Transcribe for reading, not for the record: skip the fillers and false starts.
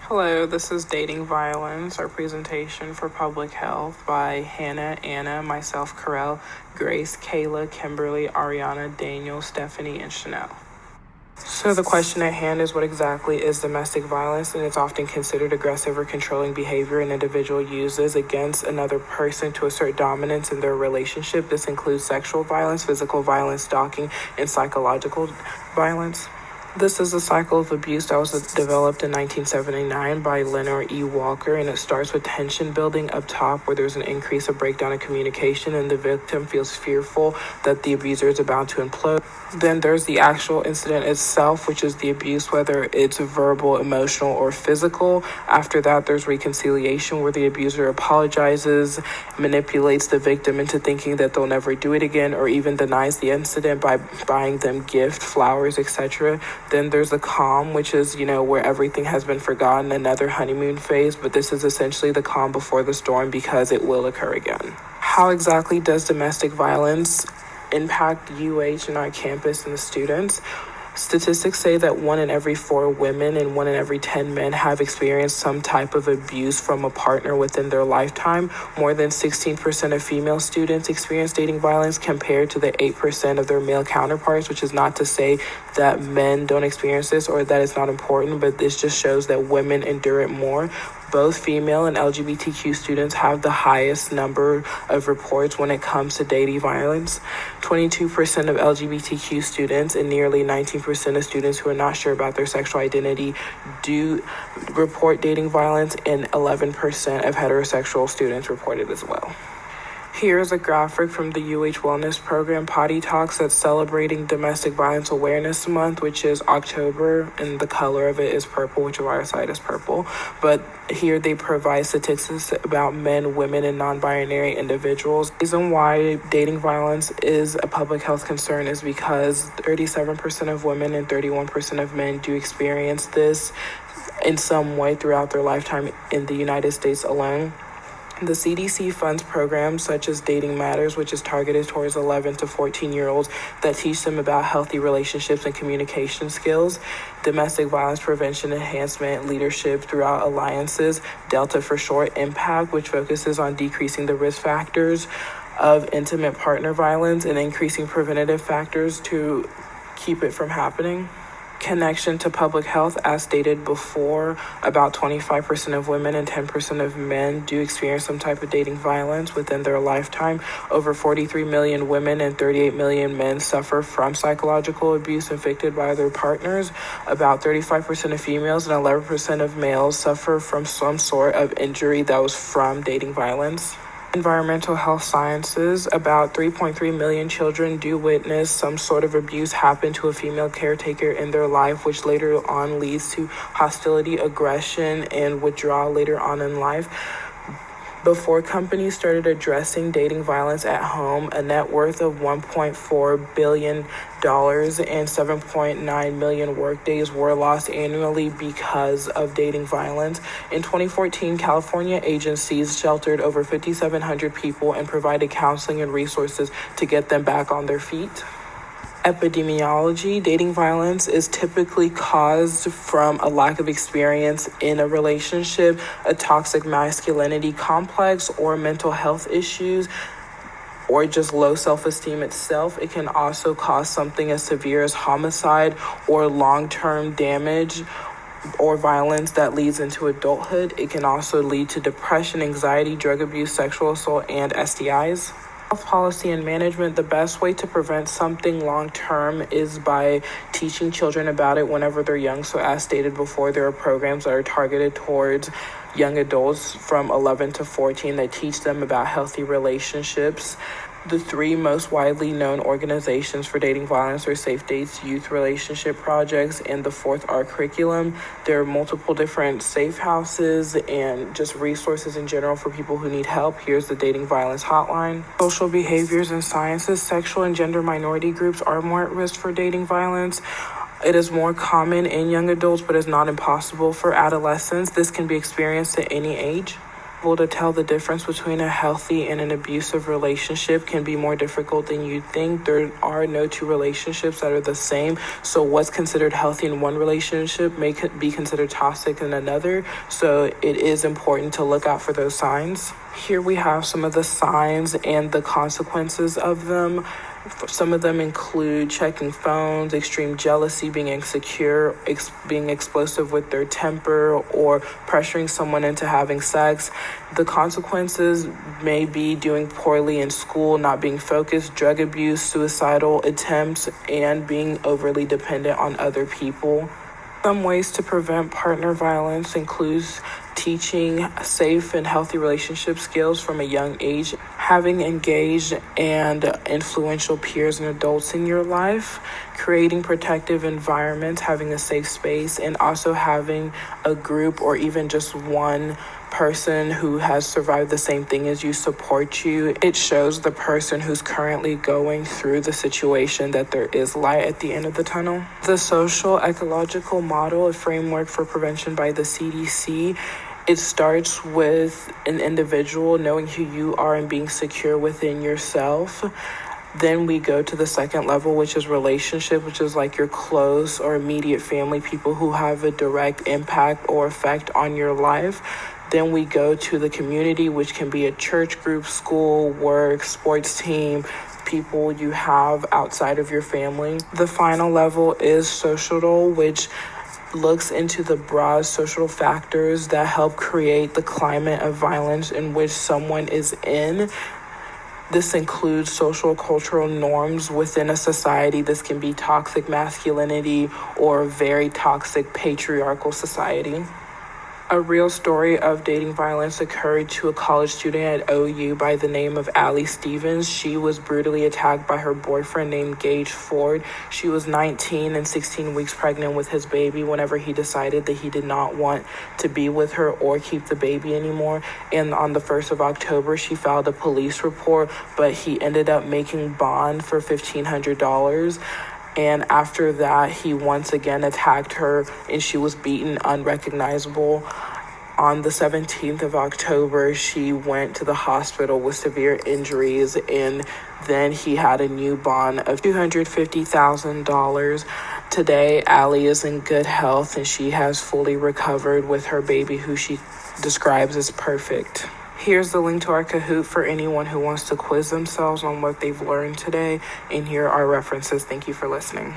Hello, this is Dating Violence, our presentation for public health by Hannah, Anna, myself, Carell, Grace, Kayla, Kimberly, Ariana, Daniel, Stephanie, and Chanel. So the question at hand is, what exactly is domestic violence? And it's often considered aggressive or controlling behavior an individual uses against another person to assert dominance in their relationship. This includes sexual violence, physical violence, stalking, and psychological violence. This is a cycle of abuse that was developed in 1979 by Leonard E. Walker, and it starts with tension building up top where there's an increase of breakdown in communication and the victim feels fearful that the abuser is about to implode. Then there's the actual incident itself, which is the abuse, whether it's verbal, emotional, or physical. After that, there's reconciliation where the abuser apologizes, manipulates the victim into thinking that they'll never do it again, or even denies the incident by buying them gifts, flowers, etc. Then there's the calm, which is, where everything has been forgotten, another honeymoon phase, but this is essentially the calm before the storm because it will occur again. How exactly does domestic violence impact UH and our campus and the students? Statistics say that 1 in every 4 women and 1 in every 10 men have experienced some type of abuse from a partner within their lifetime. More than 16% of female students experience dating violence compared to the 8% of their male counterparts, which is not to say that men don't experience this or that it's not important, but this just shows that women endure it more. Both female and LGBTQ students have the highest number of reports when it comes to dating violence. 22% of LGBTQ students and nearly 19% of students who are not sure about their sexual identity do report dating violence, and 11% of heterosexual students report it as well. Here's a graphic from the UH Wellness Program Potty Talks that's celebrating Domestic Violence Awareness Month, which is October, and the color of it is purple, which is why our side is purple. But here they provide statistics about men, women, and non-binary individuals. The reason why dating violence is a public health concern is because 37% of women and 31% of men do experience this in some way throughout their lifetime in the United States alone. The CDC funds programs such as Dating Matters, which is targeted towards 11 to 14-year-olds that teach them about healthy relationships and communication skills. Domestic violence prevention enhancement leadership throughout alliances, Delta for short, Impact, which focuses on decreasing the risk factors of intimate partner violence and increasing preventative factors to keep it from happening. Connection to public health, as stated before, about 25% of women and 10% of men do experience some type of dating violence within their lifetime. Over 43 million women and 38 million men suffer from psychological abuse inflicted by their partners. About 35% of females and 11% of males suffer from some sort of injury that was from dating violence. Environmental health sciences, about 3.3 million children do witness some sort of abuse happen to a female caretaker in their life, which later on leads to hostility, aggression, and withdrawal later on in life. Before companies started addressing dating violence at home, a net worth of $1.4 billion and 7.9 million workdays were lost annually because of dating violence. In 2014, California agencies sheltered over 5,700 people and provided counseling and resources to get them back on their feet. Epidemiology, dating violence is typically caused from a lack of experience in a relationship, a toxic masculinity complex, or mental health issues, or just low self-esteem itself. It can also cause something as severe as homicide or long-term damage or violence that leads into adulthood. It can also lead to depression, anxiety, drug abuse, sexual assault, and STIs. Health policy and management, the best way to prevent something long-term is by teaching children about it whenever they're young. So as stated before, there are programs that are targeted towards young adults from 11 to 14 that teach them about healthy relationships. The 3 most widely known organizations for dating violence are Safe Dates, Youth Relationship Projects, and the 4th Our Curriculum. There are multiple different safe houses and just resources in general for people who need help. Here's the Dating Violence Hotline. Social behaviors and sciences, sexual and gender minority groups are more at risk for dating violence. It is more common in young adults, but is not impossible for adolescents. This can be experienced at any age. Able to tell the difference between a healthy and an abusive relationship can be more difficult than you think. There are no two relationships that are the same. So what's considered healthy in one relationship may be considered toxic in another. So it is important to look out for those signs. Here we have some of the signs and the consequences of them. Some of them include checking phones, extreme jealousy, being insecure, being explosive with their temper, or pressuring someone into having sex. The consequences may be doing poorly in school, not being focused, drug abuse, suicidal attempts, and being overly dependent on other people. Some ways to prevent partner violence includes teaching safe and healthy relationship skills from a young age, having engaged and influential peers and adults in your life, creating protective environments, having a safe space, and also having a group or even just one person who has survived the same thing as you support you. It shows the person who's currently going through the situation that there is light at the end of the tunnel. The social ecological model, a framework for prevention by the CDC, it starts with an individual knowing who you are and being secure within yourself. Then we go to the second level, which is relationship, which is like your close or immediate family, people who have a direct impact or effect on your life. Then we go to the community, which can be a church group, school, work, sports team, people you have outside of your family. The final level is societal, which looks into the broad social factors that help create the climate of violence in which someone is in. This includes social cultural norms within a society. This can be toxic masculinity or a very toxic patriarchal society. A real story of dating violence occurred to a college student at OU by the name of Allie Stevens. She was brutally attacked by her boyfriend named Gage Ford. She was 19 and 16 weeks pregnant with his baby whenever he decided that he did not want to be with her or keep the baby anymore. And on the 1st of October, she filed a police report, but he ended up making bond for $1,500. And after that, he once again attacked her and she was beaten unrecognizable. On the 17th of October, she went to the hospital with severe injuries, and then he had a new bond of $250,000. Today, Allie is in good health and she has fully recovered with her baby, who she describes as perfect. Here's the link to our Kahoot for anyone who wants to quiz themselves on what they've learned today. And here are references. Thank you for listening.